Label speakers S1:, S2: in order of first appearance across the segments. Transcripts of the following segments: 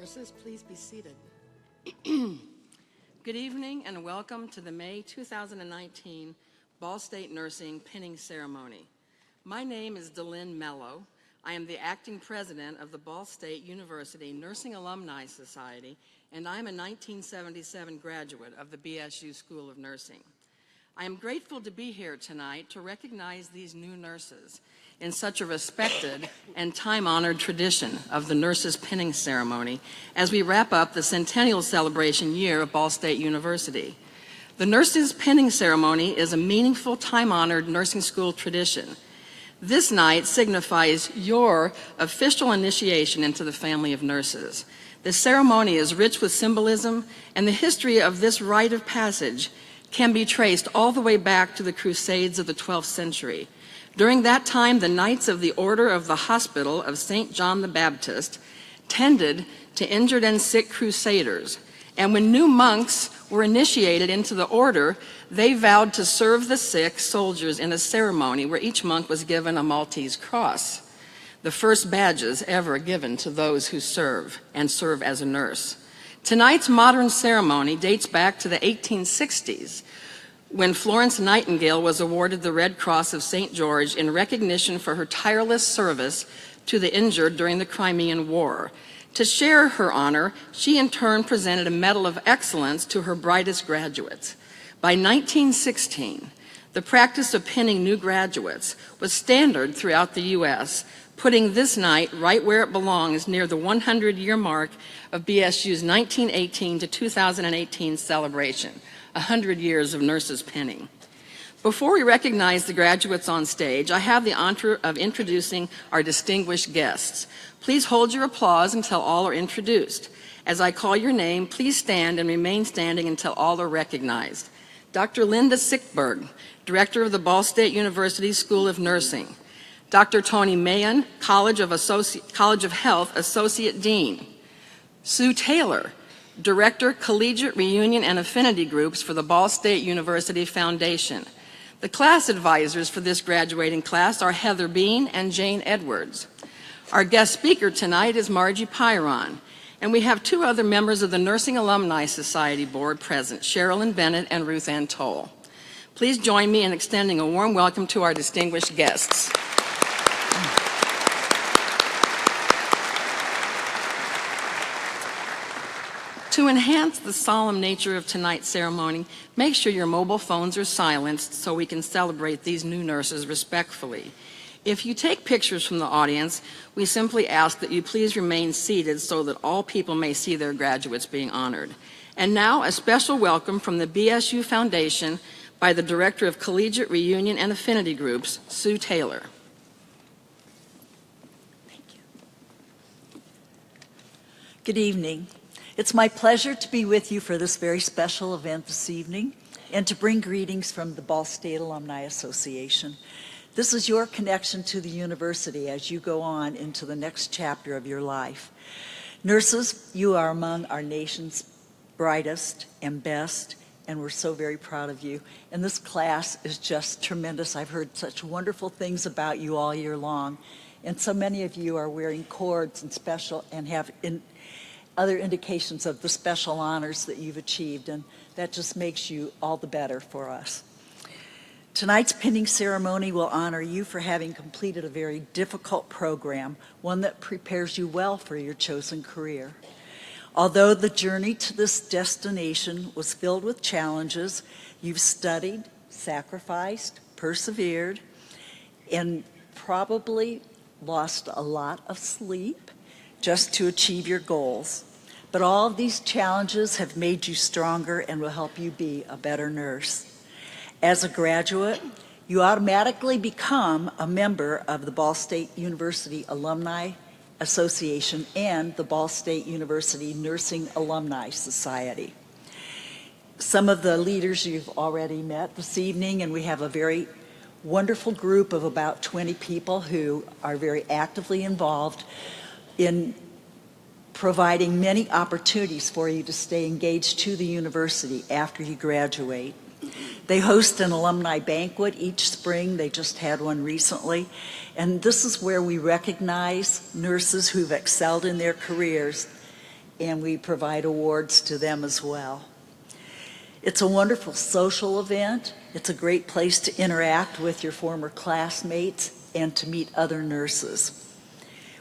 S1: Nurses, please be seated. Good evening and welcome to the May 2019 Ball State Nursing Pinning Ceremony. My name is Delynn Mello. I am the acting president of the Ball State University Nursing Alumni Society, and I'm a 1977 graduate of the BSU School of Nursing. I am grateful to be here tonight to recognize these new nurses in such a respected and time-honored tradition of the nurses' pinning ceremony as we wrap up the centennial celebration year of Ball State University. The nurses' pinning ceremony is a meaningful, time-honored nursing school tradition. This night signifies your official initiation into the family of nurses. The ceremony is rich with symbolism, and the history of this rite of passage can be traced all the way back to the Crusades of the 12th century. During that time, the Knights of the Order of the Hospital of St. John the Baptist tended to injured and sick crusaders, and when new monks were initiated into the order, they vowed to serve the sick soldiers in a ceremony where each monk was given a Maltese cross, the first badges ever given to those who serve and serve as a nurse. Tonight's modern ceremony dates back to the 1860s, when Florence Nightingale was awarded the Red Cross of St. George in recognition for her tireless service to the injured during the Crimean War. To share her honor, she in turn presented a Medal of Excellence to her brightest graduates. By 1916, the practice of pinning new graduates was standard throughout the U.S., putting this night right where it belongs, near the 100-year mark of BSU's 1918 to 2018 celebration, 100 years of nurses pinning. Before we recognize the graduates on stage, I have the honor of introducing our distinguished guests. Please hold your applause until all are introduced. As I call your name, please stand and remain standing until all are recognized. Dr. Linda Sickberg, Director of the Ball State University School of Nursing. Dr. Tony Mahan, College of Health Associate Dean. Sue Taylor, Director, Collegiate Reunion and Affinity Groups for the Ball State University Foundation. The class advisors for this graduating class are Heather Bean and Jane Edwards. Our guest speaker tonight is Margie Pyron, and we have two other members of the Nursing Alumni Society Board present, Sherilyn Bennett and Ruth Ann Toll. Please join me in extending a warm welcome to our distinguished guests. To enhance the solemn nature of tonight's ceremony, make sure your mobile phones are silenced so we can celebrate these new nurses respectfully. If you take pictures from the audience, we simply ask that you please remain seated so that all people may see their graduates being honored. And now, a special welcome from the BSU Foundation by the Director of Collegiate Reunion and Affinity Groups, Sue Taylor.
S2: Thank you. Good evening. It's my pleasure to be with you for this very special event this evening and to bring greetings from the Ball State Alumni Association. This is your connection to the university as you go on into the next chapter of your life. Nurses, you are among our nation's brightest and best, and we're so very proud of you. And this class is just tremendous. I've heard such wonderful things about you all year long, and so many of you are wearing cords and special and have other indications of the special honors that you've achieved, and that just makes you all the better for us. Tonight's pinning ceremony will honor you for having completed a very difficult program, one that prepares you well for your chosen career. Although the journey to this destination was filled with challenges, you've studied, sacrificed, persevered, and probably lost a lot of sleep just to achieve your goals. But all of these challenges have made you stronger and will help you be a better nurse. As a graduate, you automatically become a member of the Ball State University Alumni Association and the Ball State University Nursing Alumni Society. Some of the leaders you've already met this evening, and we have a very wonderful group of about 20 people who are very actively involved in providing many opportunities for you to stay engaged to the university after you graduate. They host an alumni banquet each spring. They just had one recently. And this is where we recognize nurses who've excelled in their careers and we provide awards to them as well. It's a wonderful social event. It's a great place to interact with your former classmates and to meet other nurses.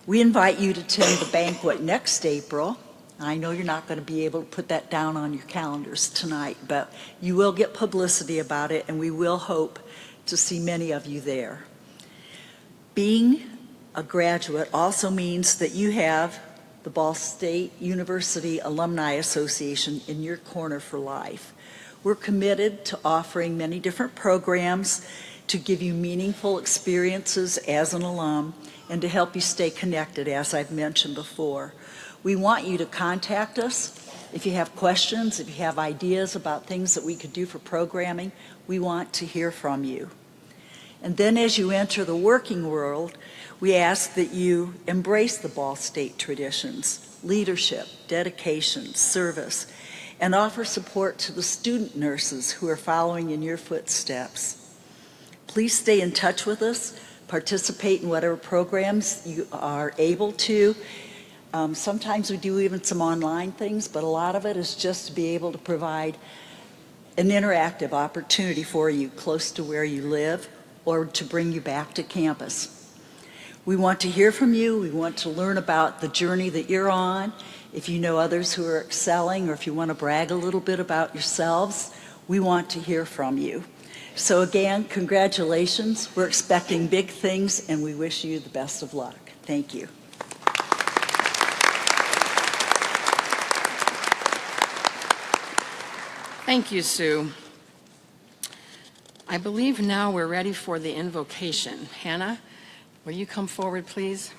S2: We invite you to attend the banquet next April. I know you're not going to be able to put that down on your calendars tonight, but you will get publicity about it, and we will hope to see many of you there. Being a graduate also means that you have the Ball State University Alumni Association in your corner for life. We're committed to offering many different programs to give you meaningful experiences as an alum and to help you stay connected, as I've mentioned before. We want you to contact us if you have questions, if you have ideas about things that we could do for programming. We want to hear from you. And then as you enter the working world, we ask that you embrace the Ball State traditions, leadership, dedication, service, and offer support to the student nurses who are following in your footsteps. Please stay in touch with us, participate in whatever programs you are able to. Sometimes we do even some online things, but a lot of it is just to be able to provide an interactive opportunity for you close to where you live or to bring you back to campus. We want to hear from you. We want to learn about the journey that you're on. If you know others who are excelling, or if you want to brag a little bit about yourselves, we want to hear from you. So again, congratulations. We're expecting big things, and we wish you the best of luck. Thank you.
S1: Thank you, Sue. I believe now we're ready for the invocation. Hannah, will you come forward, please?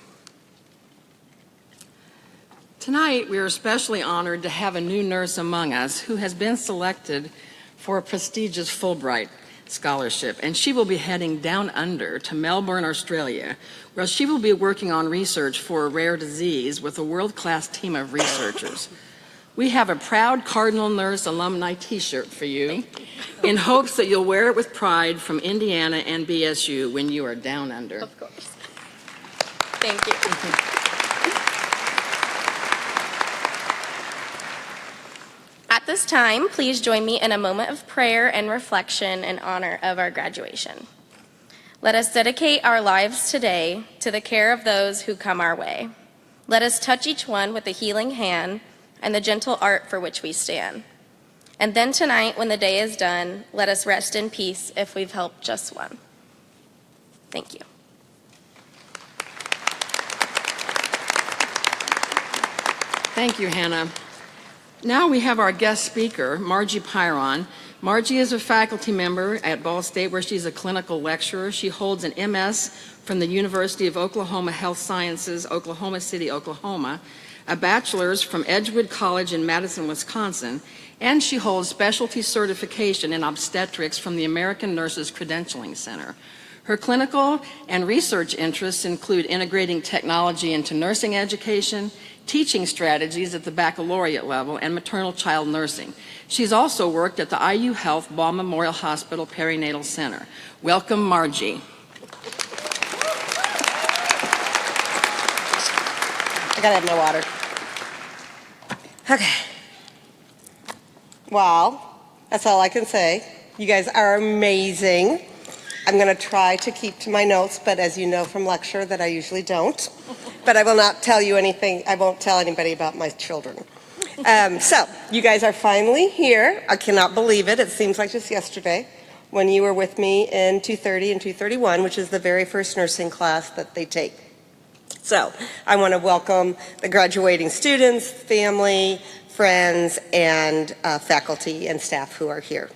S1: Tonight, we are especially honored to have a new nurse among us who has been selected for a prestigious Fulbright scholarship, and she will be heading down under to Melbourne, Australia, where she will be working on research for a rare disease with a world-class team of researchers. We have a proud Cardinal Nurse alumni t-shirt for you in hopes that you'll wear it with pride from Indiana and BSU when you are down under.
S3: Of course. Thank you. At this time, please join me in a moment of prayer and reflection in honor of our graduation. Let us dedicate our lives today to the care of those who come our way. Let us touch each one with a healing hand and the gentle art for which we stand. And then tonight, when the day is done, let us rest in peace if we've helped just one. Thank you.
S1: Thank you, Hannah. Now we have our guest speaker, Margie Pyron. Margie is a faculty member at Ball State where she's a clinical lecturer. She holds an MS from the University of Oklahoma Health Sciences, Oklahoma City, Oklahoma, a bachelor's from Edgewood College in Madison, Wisconsin, and she holds specialty certification in obstetrics from the American Nurses Credentialing Center. Her clinical and research interests include integrating technology into nursing education, teaching strategies at the baccalaureate level, and maternal child nursing. She's also worked at the IU Health Ball Memorial Hospital Perinatal Center. Welcome, Margie.
S4: I gotta have my water. Okay. Well, that's all I can say. You guys are amazing. I'm gonna try to keep to my notes, but as you know from lecture that I usually don't. But I will not tell you anything, I won't tell anybody about my children. So, you guys are finally here. I cannot believe it. It seems like just yesterday when you were with me in 230 and 231, which is the very first nursing class that they take. So, I want to welcome the graduating students, family, friends, and faculty and staff who are here.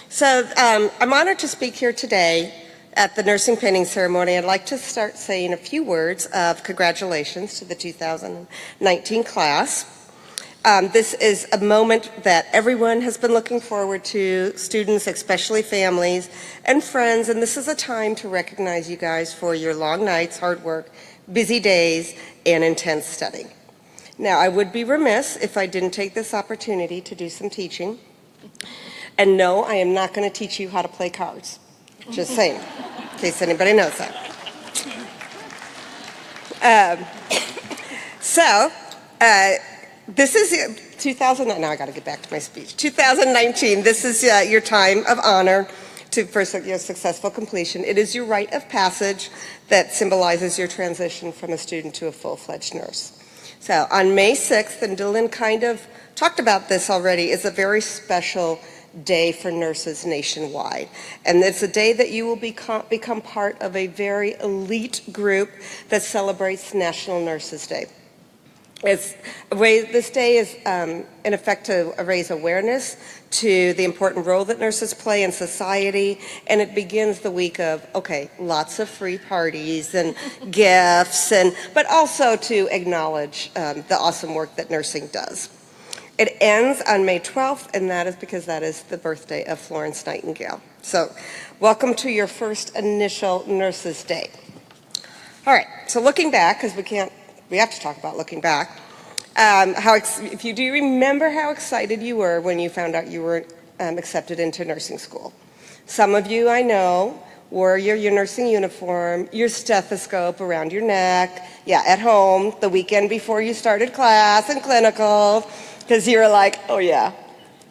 S4: So, I'm honored to speak here today at the nursing pinning ceremony. I'd like to start saying a few words of congratulations to the 2019 class. This is a moment that everyone has been looking forward to, students, especially families and friends, and this is a time to recognize you guys for your long nights, hard work, busy days, and intense study. Now, I would be remiss if I didn't take this opportunity to do some teaching. And no, I am not going to teach you how to play cards. Just saying, in case anybody knows that. This is 2000. Now I got to get back to my speech. 2019. This is your time of honor for your successful completion. It is your rite of passage that symbolizes your transition from a student to a full-fledged nurse. So on May 6th, and Dylan kind of talked about this already, is a very special day for nurses nationwide. And it's a day that you will become part of a very elite group that celebrates National Nurses Day. This day is in effect to raise awareness to the important role that nurses play in society, and it begins the week of, okay, lots of free parties and gifts, but also to acknowledge the awesome work that nursing does. It ends on May 12th, and that is because that is the birthday of Florence Nightingale. So welcome to your first initial Nurses Day. All right, so looking back, because we have to talk about looking back. If you do remember how excited you were when you found out you were accepted into nursing school. Some of you, I know, wore your nursing uniform, your stethoscope around your neck, at home, the weekend before you started class and clinical, because you were like, oh yeah,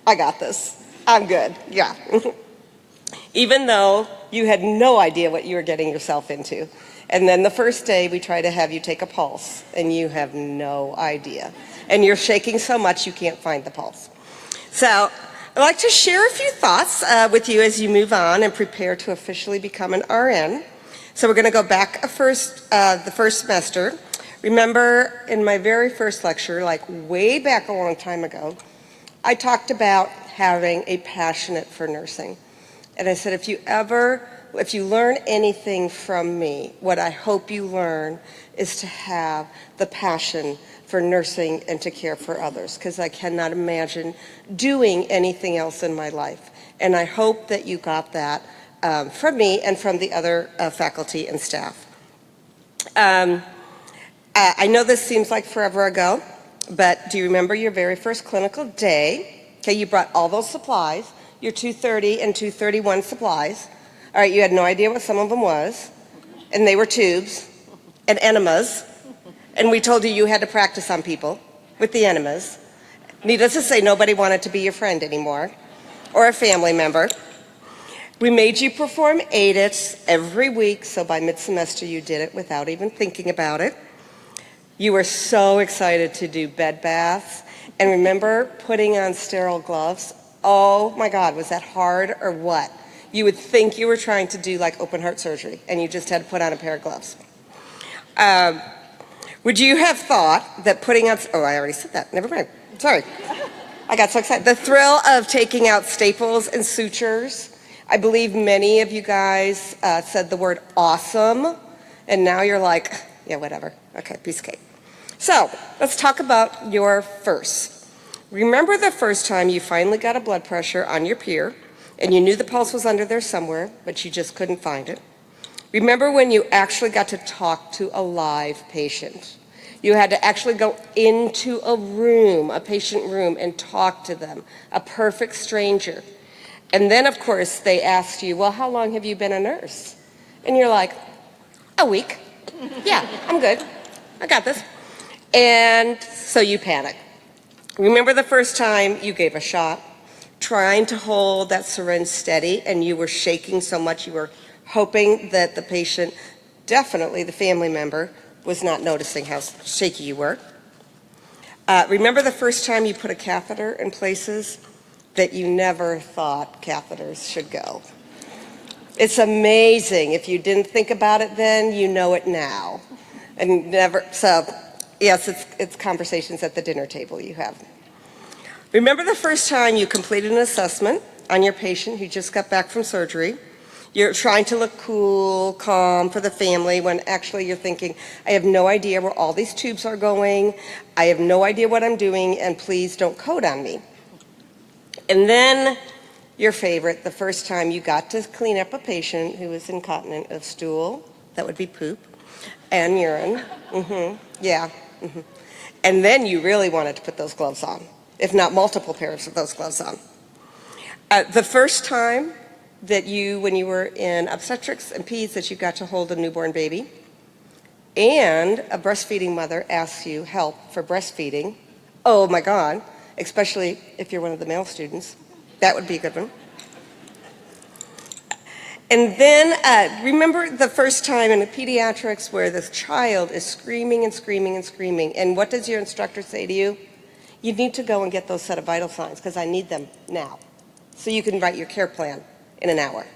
S4: I got this. I'm good, yeah. Even though you had no idea what you were getting yourself into. And then the first day, we try to have you take a pulse, and you have no idea. And you're shaking so much you can't find the pulse. So I'd like to share a few thoughts with you as you move on and prepare to officially become an RN. So we're going to go back the first semester. Remember, in my very first lecture, like way back a long time ago, I talked about having a passion for nursing. And I said, if you learn anything from me, what I hope you learn is to have the passion for nursing and to care for others, because I cannot imagine doing anything else in my life. And I hope that you got that from me and from the other faculty and staff. I know this seems like forever ago, but do you remember your very first clinical day? Okay, you brought all those supplies, your 230 and 231 supplies. All right, you had no idea what some of them was, and they were tubes and enemas, and we told you had to practice on people with the enemas. Needless to say, nobody wanted to be your friend anymore, or a family member. We made you perform ADITs every week, so by mid-semester you did it without even thinking about it. You were so excited to do bed baths, and remember putting on sterile gloves? Oh my God, was that hard or what? You would think you were trying to do like open heart surgery, and you just had to put on a pair of gloves. Would you have thought that putting on, oh, I already said that, never mind, sorry. I got so excited. The thrill of taking out staples and sutures. I believe many of you guys said the word awesome, and now you're like, yeah, whatever, okay, piece of cake. So let's talk about your first. Remember the first time you finally got a blood pressure on your peer, and you knew the pulse was under there somewhere, but you just couldn't find it. Remember when you actually got to talk to a live patient. You had to actually go into a room, a patient room, and talk to them, a perfect stranger. And then, of course, they asked you, well, how long have you been a nurse? And you're like, a week. Yeah, I'm good. I got this. And so you panic. Remember the first time you gave a shot, trying to hold that syringe steady, and you were shaking so much you were hoping that the patient, definitely the family member, was not noticing how shaky you were. Remember the first time you put a catheter in places that you never thought catheters should go. It's amazing. If you didn't think about it then, you know it now. And never, so yes, it's conversations at the dinner table you have. Remember the first time you completed an assessment on your patient who just got back from surgery. You're trying to look cool, calm for the family when actually you're thinking, I have no idea where all these tubes are going. I have no idea what I'm doing, and please don't code on me. And then your favorite, the first time you got to clean up a patient who was incontinent of stool, that would be poop, and urine. Yeah. And then you really wanted to put those gloves on, if not multiple pairs of those gloves on. The first time that when you were in obstetrics and peds, that you got to hold a newborn baby, and a breastfeeding mother asks you help for breastfeeding, Oh my God, especially if you're one of the male students. That would be a good one. And then remember the first time in the pediatrics where this child is screaming and screaming and screaming, and what does your instructor say to you? You need to go and get those set of vital signs because I need them now. So you can write your care plan in an hour.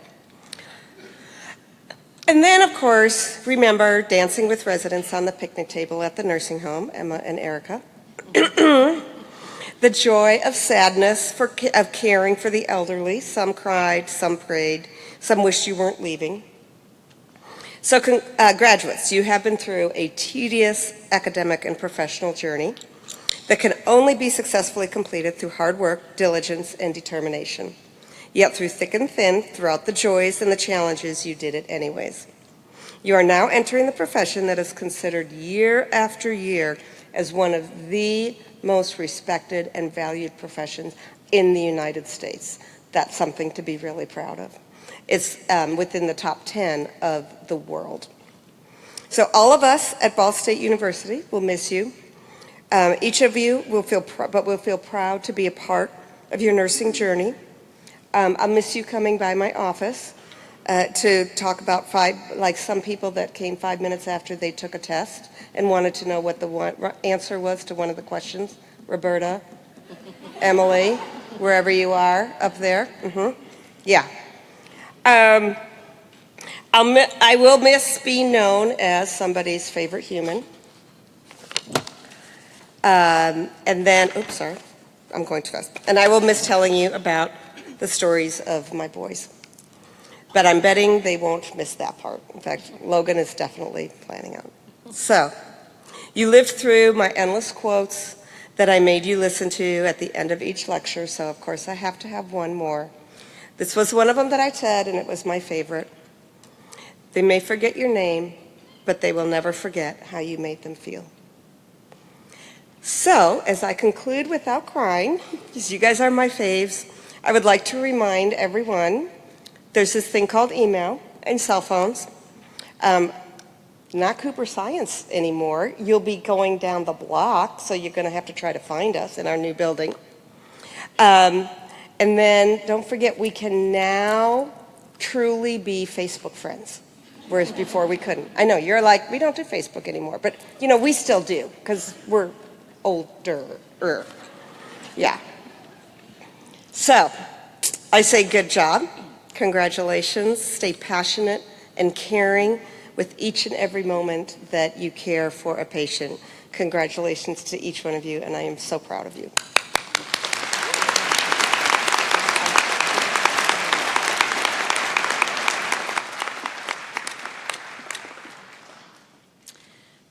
S4: And then, of course, remember dancing with residents on the picnic table at the nursing home, Emma and Erica. The joy of sadness of caring for the elderly. Some cried, some prayed, some wished you weren't leaving. So graduates, you have been through a tedious academic and professional journey that can only be successfully completed through hard work, diligence, and determination. Yet through thick and thin, throughout the joys and the challenges, you did it anyways. You are now entering the profession that is considered year after year as one of the most respected and valued professions in the United States. That's something to be really proud of. It's within the top 10 of the world. So all of us at Ball State University will miss you. Each of you will feel proud to be a part of your nursing journey. I'll miss you coming by my office to talk about like some people that came 5 minutes after they took a test and wanted to know what the answer was to one of the questions. Roberta, Emily, wherever you are up there. Yeah. I will miss being known as somebody's favorite human. And then, oops, sorry, I'm going too fast. And I will miss telling you about the stories of my boys. But I'm betting they won't miss that part. In fact, Logan is definitely planning on it. So, you lived through my endless quotes that I made you listen to at the end of each lecture, so of course I have to have one more. This was one of them that I said, and it was my favorite. They may forget your name, but they will never forget how you made them feel. So, as I conclude without crying, because you guys are my faves, I would like to remind everyone there's this thing called email and cell phones. Not Cooper Science anymore. You'll be going down the block, so you're going to have to try to find us in our new building. And then don't forget, we can now truly be Facebook friends, whereas before we couldn't. I know, you're like, we don't do Facebook anymore, but you know, we still do, because we're older. Yeah. So, I say good job. Congratulations. Stay passionate and caring with each and every moment that you care for a patient. Congratulations to each one of you, and I am so proud of you.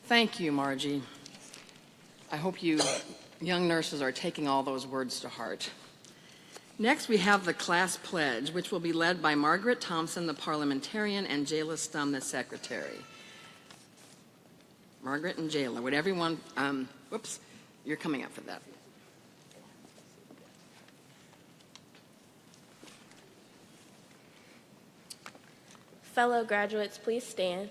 S1: Thank you, Margie. I hope you young nurses are taking all those words to heart. Next, we have the class pledge, which will be led by Margaret Thompson, the parliamentarian, and Jayla Stum, the secretary. Margaret and Jayla, would everyone, whoops, you're coming up for that.
S3: Fellow graduates, please stand.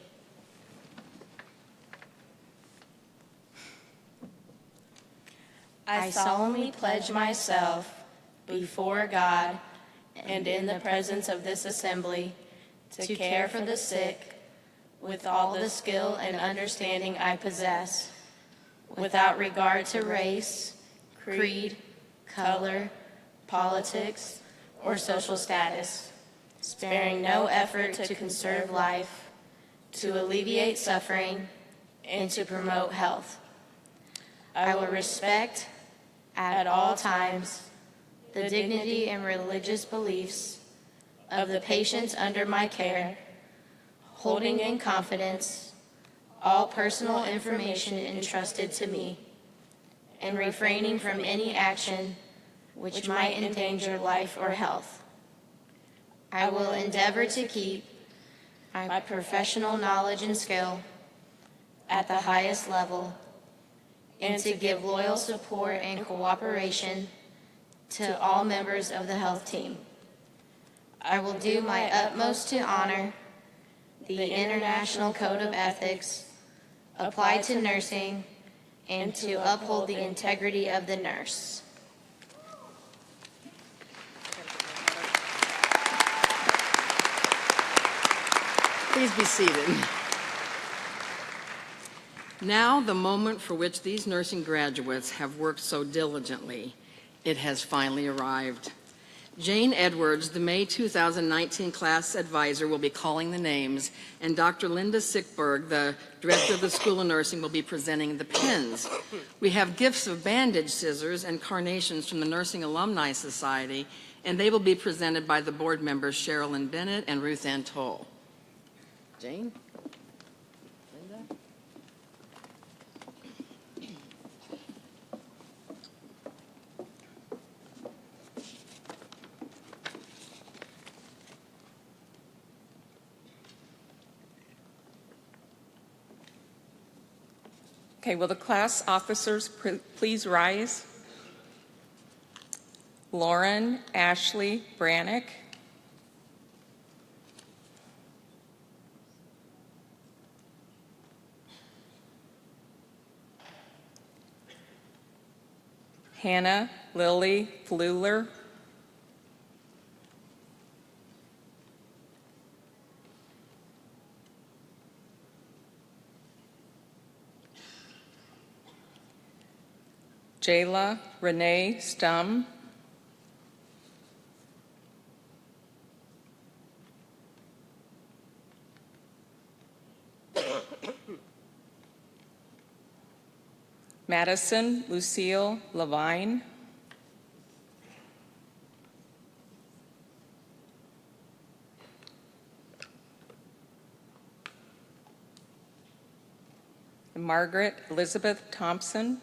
S3: I solemnly pledge myself before God and in the presence of this assembly to care for the sick with all the skill and understanding I possess, without regard to race, creed, color, politics, or social status, sparing no effort to conserve life, to alleviate suffering, and to promote health. I will respect at all times the dignity and religious beliefs of the patients under my care, holding in confidence all personal information entrusted to me, and refraining from any action which might endanger life or health. I will endeavor to keep my professional knowledge and skill at the highest level, and to give loyal support and cooperation to all members of the health team. I will do my utmost to honor the International Code of Ethics applied to nursing and to uphold the integrity of the nurse.
S1: Please be seated. Now, the moment for which these nursing graduates have worked so diligently, it has finally arrived. Jane Edwards, the May 2019 class advisor, will be calling the names, and Dr. Linda Sickberg, the director of the School of Nursing, will be presenting the pins. We have gifts of bandage scissors and carnations from the Nursing Alumni Society, and they will be presented by the board members Sherilyn Bennett and Ruth Ann Toll. Jane? Linda?
S5: Okay, will the class officers please rise? Lauren Ashley Brannick. Hannah Lily Fluler. Jayla Renee Stum. Madison Lucille Levine. Margaret Elizabeth Thompson.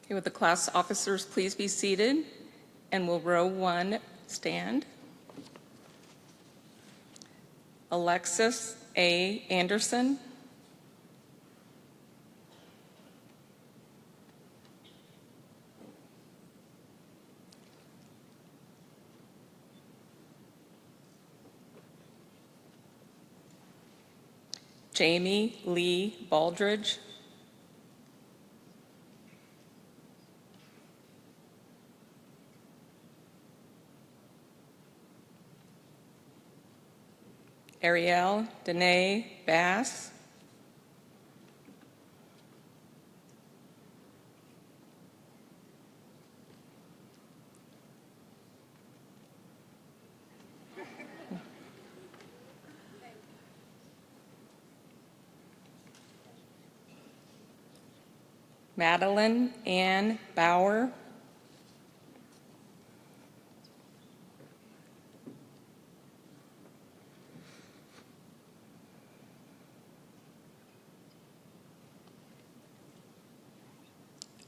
S5: Okay, would the class officers please be seated, and will row one stand? Alexis A. Anderson. Jamie Lee Baldridge. Ariel Danae Bass. Madeline Ann Bauer.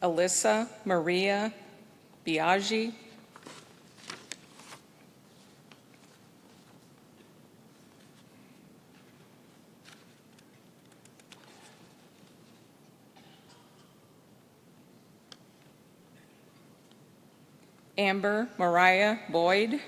S5: Alyssa Maria Biaggi. Amber Mariah Boyd.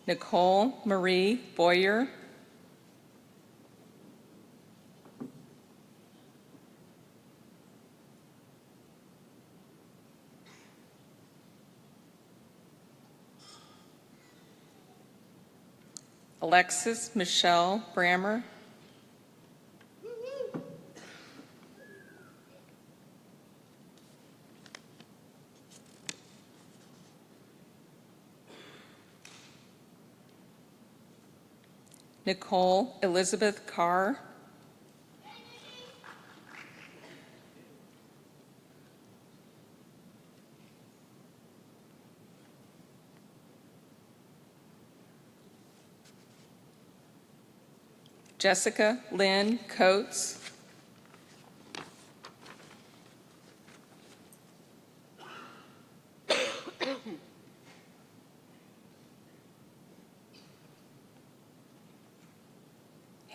S5: Nicole Marie Boyer. Alexis Michelle Brammer. Nicole Elizabeth Carr. Jessica Lynn Coates.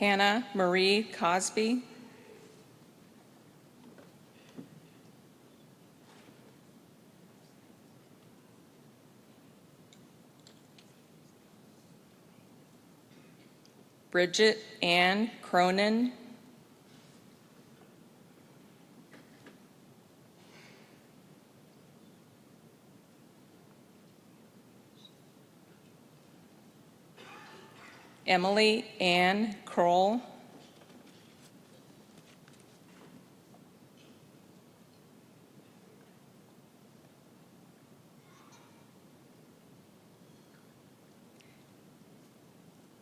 S5: Hannah Marie Cosby, Bridget Ann Cronin, Emily Ann Kroll,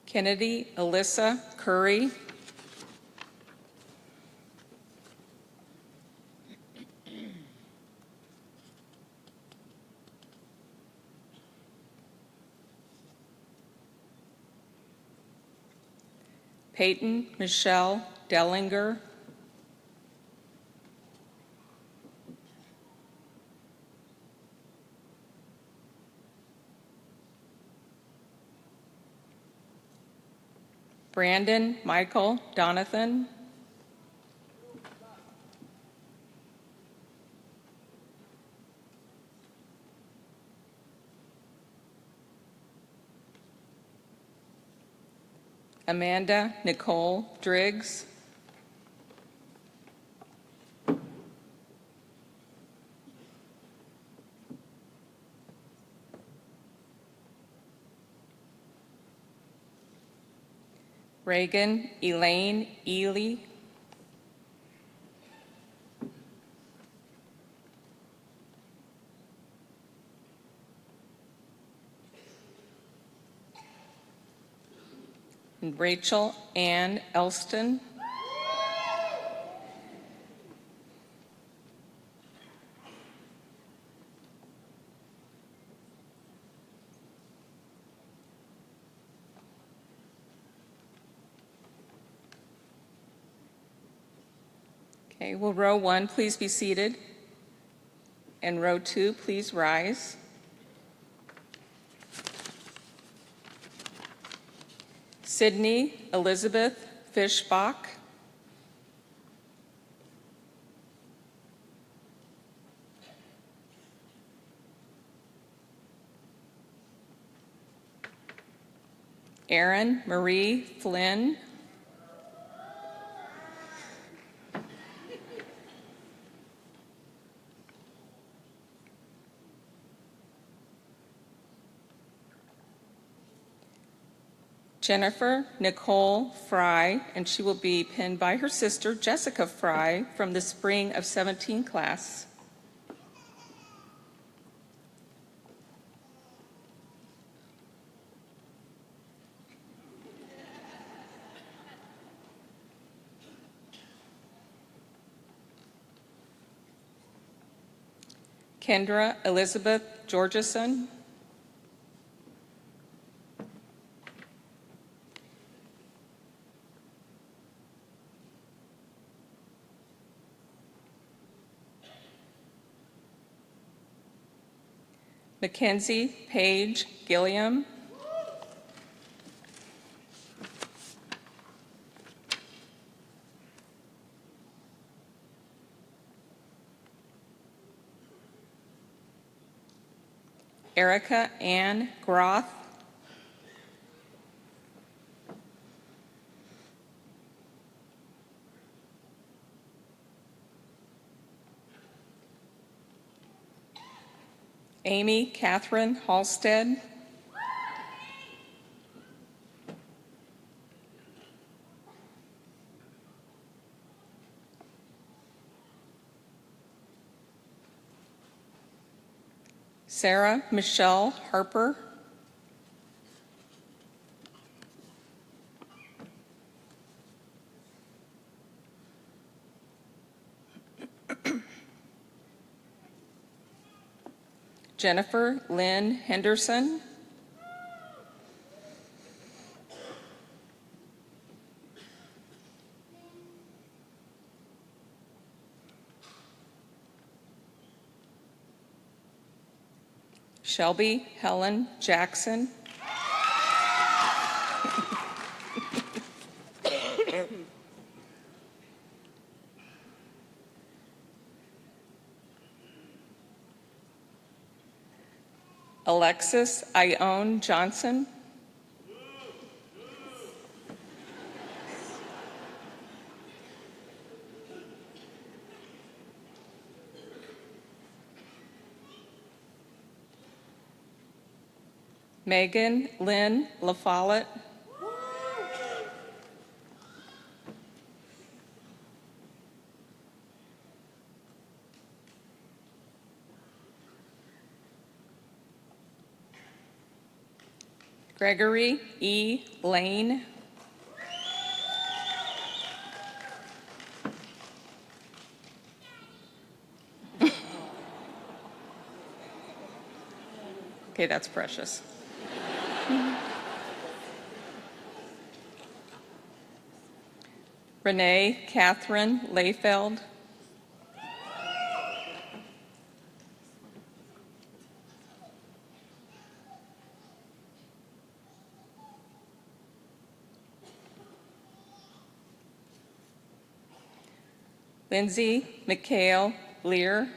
S5: Kennedy Alyssa Curry, Peyton Michelle Dellinger, Brandon Michael Donathan, Amanda Nicole Driggs, Reagan Elaine Ely, and Rachel Ann Elston, Okay, will row 1 please be seated? And row 2, please rise. Sydney Elizabeth Fishbach, Erin Marie Flynn, Jennifer Nicole Fry, and she will be pinned by her sister Jessica Fry from the Spring of 17 class. Kendra Elizabeth Georgeson, Mackenzie Page Gilliam, Erica Ann Groth, Amy Catherine Halstead, Sarah Michelle Harper, Jennifer Lynn Henderson, Shelby Helen Jackson, Alexis Ione Johnson. Megan Lynn LaFollette. Gregory E. Lane. Okay, that's precious. Renee Catherine Layfeld. Lindsay McHale Lear.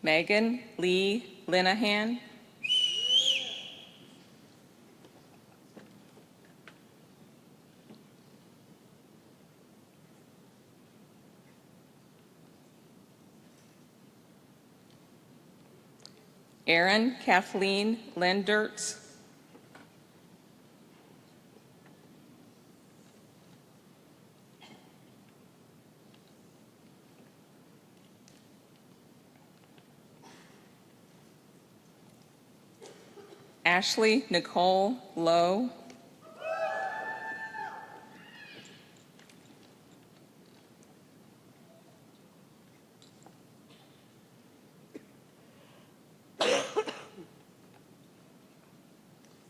S5: Megan Lee Linehan. Erin Kathleen Lendertz. Ashley Nicole Lowe.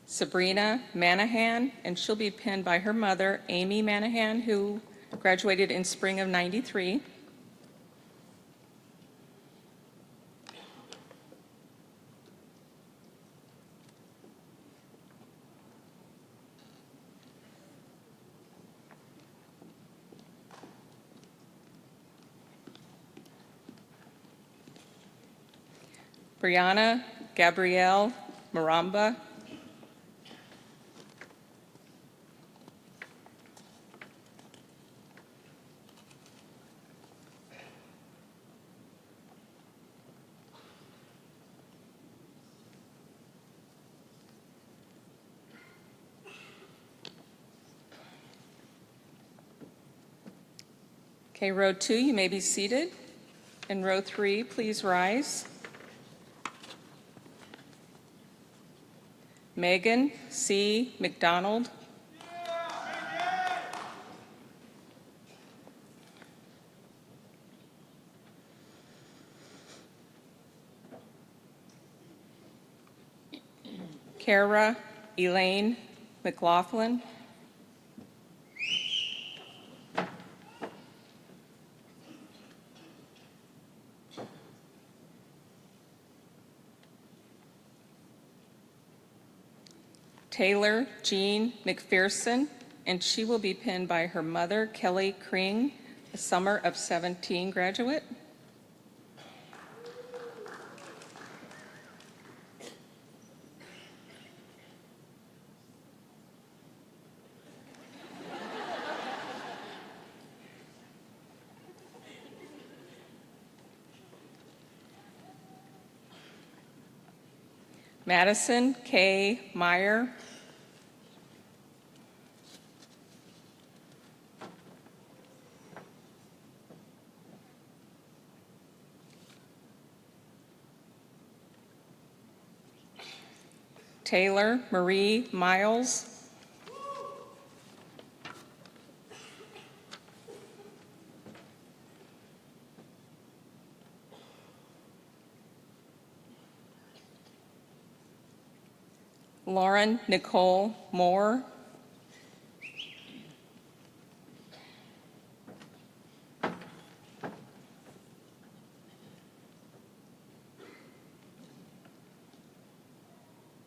S5: Sabrina Manahan, and she'll be pinned by her mother, Amy Manahan, who graduated in spring of '93. Brianna Gabrielle Maramba. Okay, row 2, you may be seated. And row 3, please rise. Megan C. McDonald. Kara Elaine McLaughlin. Taylor Jean McPherson, and she will be pinned by her mother, Kelly Kring, a summer of '17 graduate. Madison K. Meyer. Taylor Marie Miles. Lauren Nicole Moore.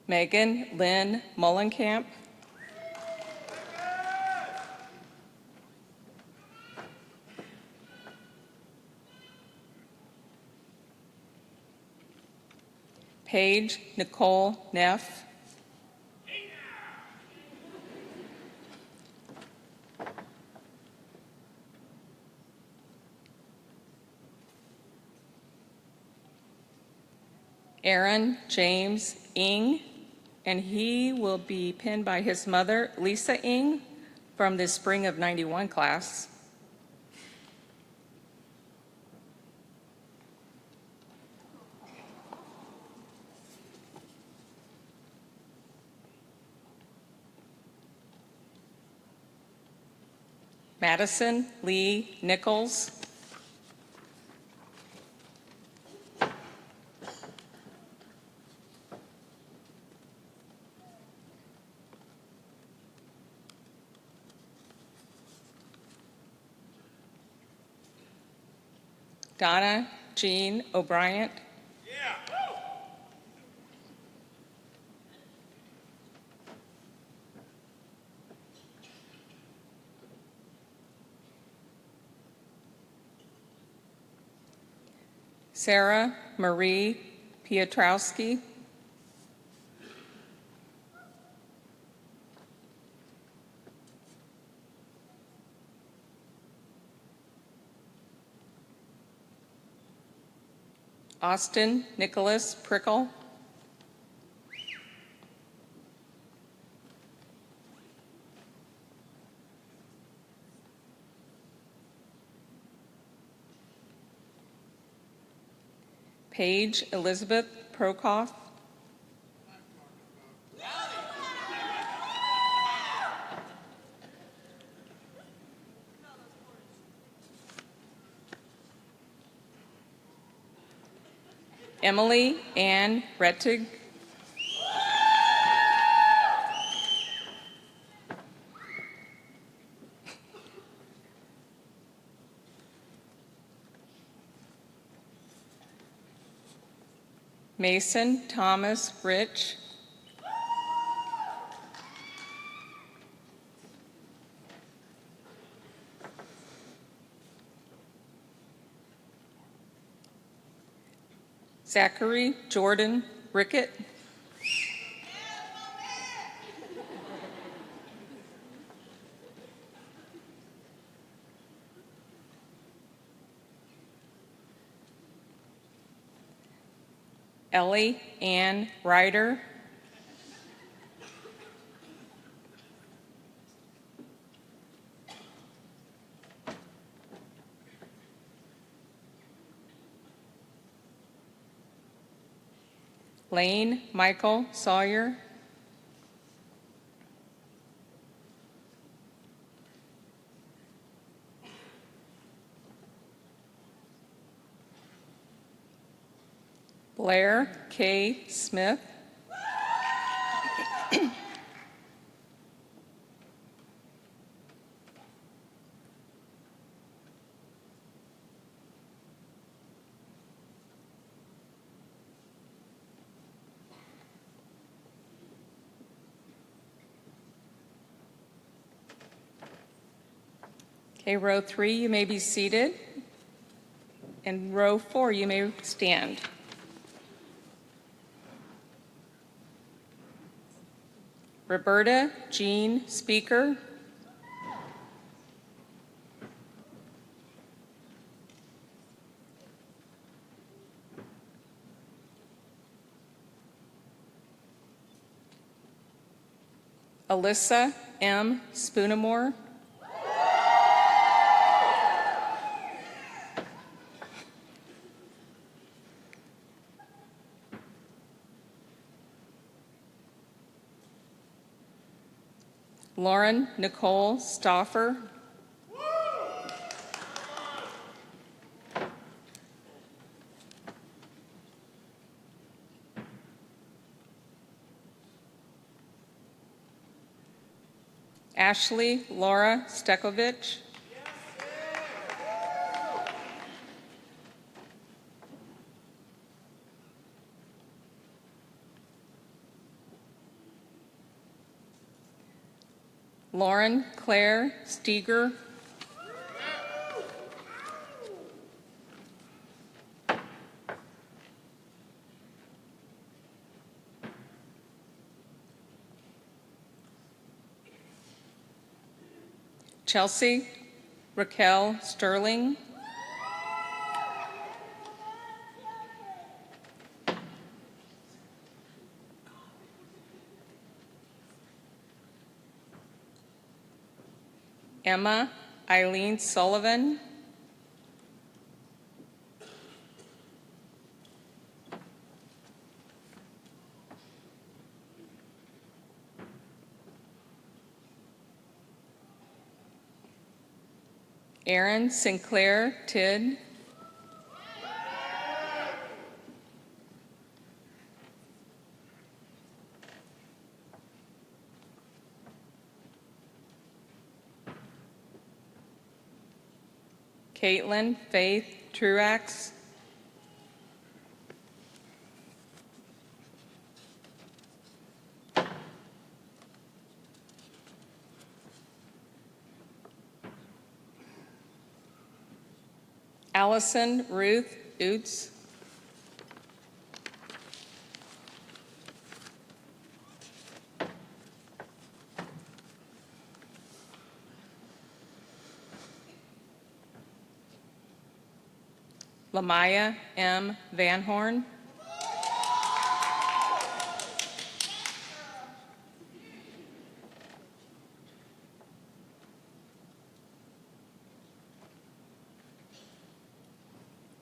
S5: Megan Lynn Mullenkamp. Paige Nicole Neff. Aaron James Ing, and he will be pinned by his mother, Lisa Ing, from the spring of '91 class. Madison Lee Nichols. Donna Jean O'Brien. Sarah Marie Piotrowski. Austin Nicholas Prickle. Paige Elizabeth Prokoff. Emily Ann Rettig. Mason Thomas Rich. Zachary Jordan Rickett. Ellie Ann Ryder. Lane Michael Sawyer. Blair K. Smith. Okay, row 3, you may be seated. And row 4, you may stand. Roberta Jean Speaker. Alyssa M. Spoonamore. Lauren Nicole Stauffer. Ashley Laura Stekovich. Lauren Claire Steger. Chelsea Raquel Sterling. Emma Eileen Sullivan. Aaron Sinclair Tidd. Caitlin Faith Truax. Allison Ruth Oots. Lamaya M. Van Horn.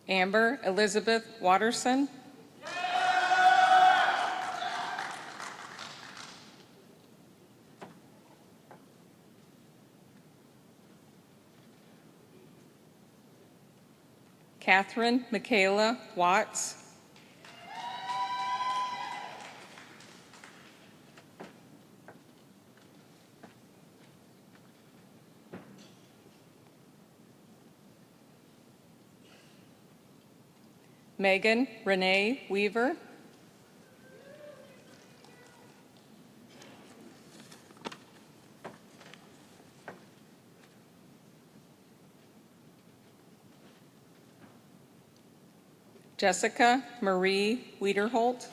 S5: Amber Elizabeth Watterson. Catherine Michaela Watts. Megan Renee Weaver. Jessica Marie Wiederholt.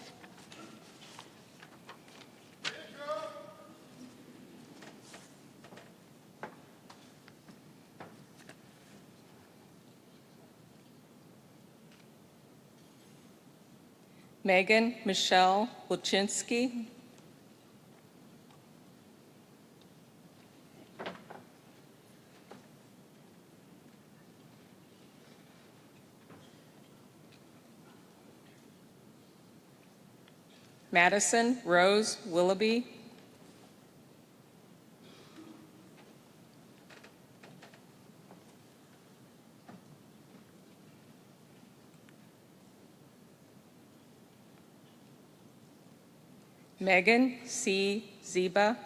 S5: Megan Michelle Wilczynski. Madison Rose Willoughby. Megan C. Ziba.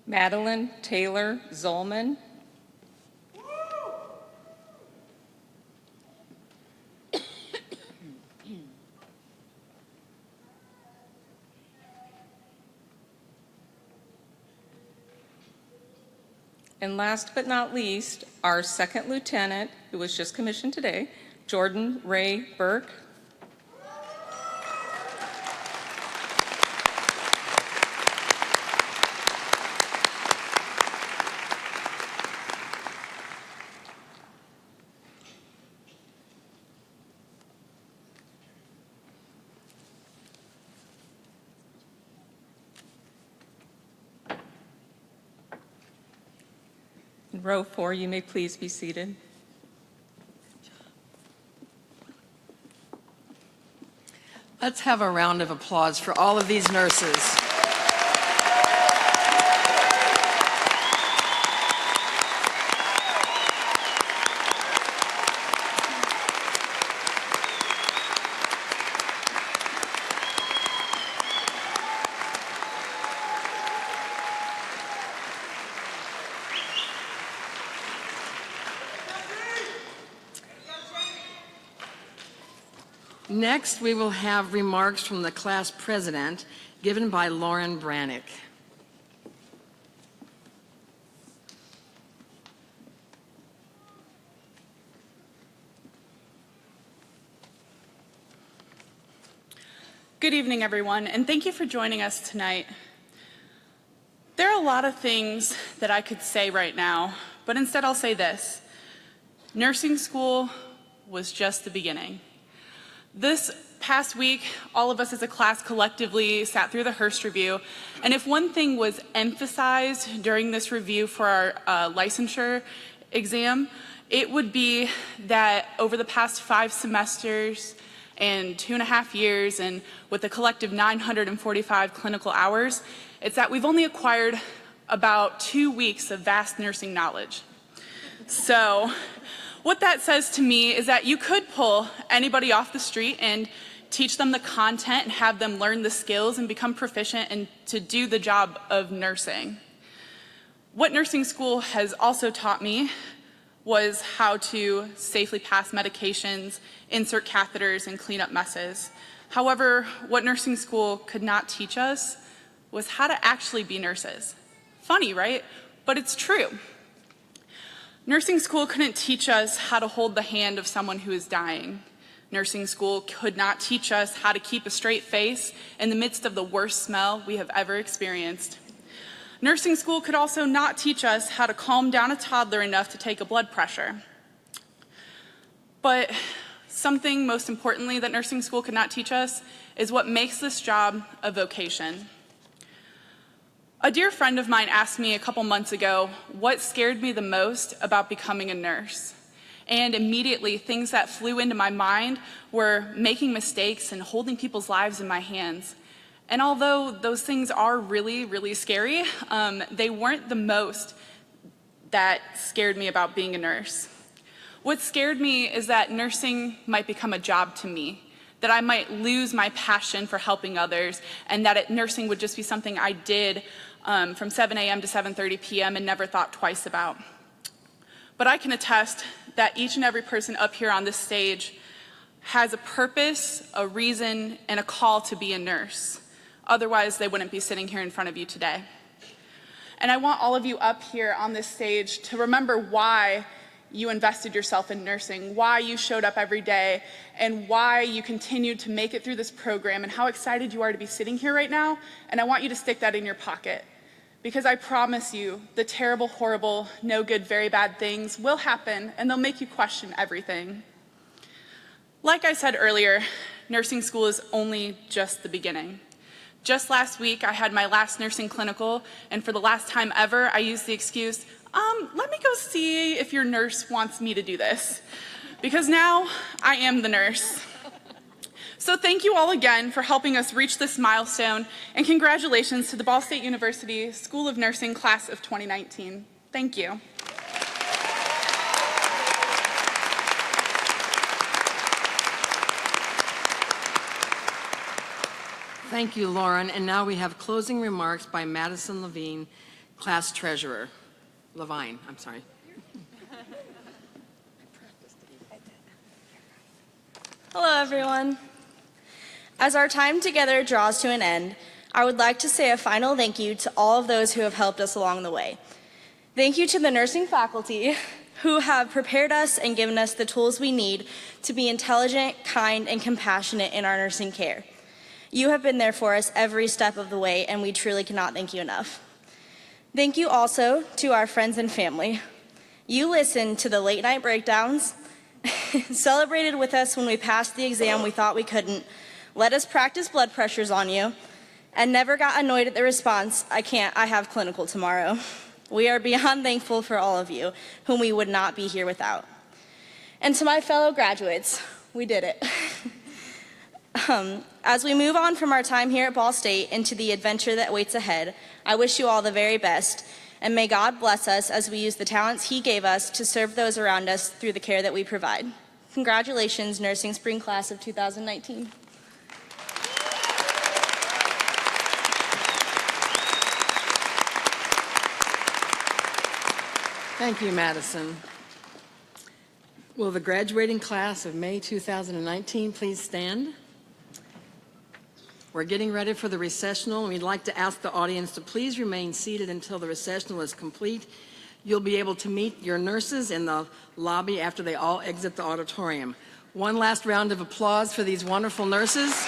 S5: Madeline Taylor Zolman. And last but not least, our second lieutenant, who was just commissioned today, Jordan Ray Burke. In row 4, you may please be seated.
S1: Let's have a round of applause for all of these nurses. Next, we will have remarks from the class president given by Lauren Brannick.
S6: Good evening, everyone, and thank you for joining us tonight. There are a lot of things that I could say right now, but instead I'll say this. Nursing school was just the beginning. This past week, all of us as a class collectively sat through the Hearst Review, and if one thing was emphasized during this review for our licensure exam, it would be that over the past 5 semesters and 2.5 years, and with a collective 945 clinical hours, it's that we've only acquired about 2 weeks of vast nursing knowledge. So what that says to me is that you could pull anybody off the street and teach them the content and have them learn the skills and become proficient and to do the job of nursing. What nursing school has also taught me was how to safely pass medications, insert catheters, and clean up messes. However, what nursing school could not teach us was how to actually be nurses. Funny, right? But it's true. Nursing school couldn't teach us how to hold the hand of someone who is dying. Nursing school could not teach us how to keep a straight face in the midst of the worst smell we have ever experienced. Nursing school could also not teach us how to calm down a toddler enough to take a blood pressure. But something most importantly that nursing school could not teach us is what makes this job a vocation. A dear friend of mine asked me a couple months ago what scared me the most about becoming a nurse. And immediately, things that flew into my mind were making mistakes and holding people's lives in my hands. And although those things are really, really scary, they weren't the most that scared me about being a nurse. What scared me is that nursing might become a job to me, that I might lose my passion for helping others, and that nursing would just be something I did from 7 a.m. to 7:30 p.m. and never thought twice about. But I can attest that each and every person up here on this stage has a purpose, a reason, and a call to be a nurse. Otherwise, they wouldn't be sitting here in front of you today. And I want all of you up here on this stage to remember why you invested yourself in nursing, why you showed up every day, and why you continued to make it through this program, and how excited you are to be sitting here right now. And I want you to stick that in your pocket. Because I promise you, the terrible, horrible, no good, very bad things will happen, and they'll make you question everything. Like I said earlier, nursing school is only just the beginning. Just last week, I had my last nursing clinical, and for the last time ever, I used the excuse, let me go see if your nurse wants me to do this. Because now, I am the nurse. So thank you all again for helping us reach this milestone, and congratulations to the Ball State University School of Nursing Class of 2019. Thank you.
S1: Thank you, Lauren. And now we have closing remarks by Madison Levine, class treasurer. Levine, I'm sorry.
S3: Hello, everyone. As our time together draws to an end, I would like to say a final thank you to all of those who have helped us along the way. Thank you to the nursing faculty who have prepared us and given us the tools we need to be intelligent, kind, and compassionate in our nursing care. You have been there for us every step of the way, and we truly cannot thank you enough. Thank you also to our friends and family. You listened to the late night breakdowns, celebrated with us when we passed the exam we thought we couldn't, let us practice blood pressures on you, and never got annoyed at the response, I can't, I have clinical tomorrow. We are beyond thankful for all of you, whom we would not be here without. And to my fellow graduates, we did it. As we move on from our time here at Ball State into the adventure that waits ahead, I wish you all the very best, and may God bless us as we use the talents He gave us to serve those around us through the care that we provide. Congratulations, Nursing Spring Class of 2019.
S1: Thank you, Madison. Will the graduating class of May 2019 please stand? We're getting ready for the recessional, and we'd like to ask the audience to please remain seated until the recessional is complete. You'll be able to meet your nurses in the lobby after they all exit the auditorium. One last round of applause for these wonderful nurses.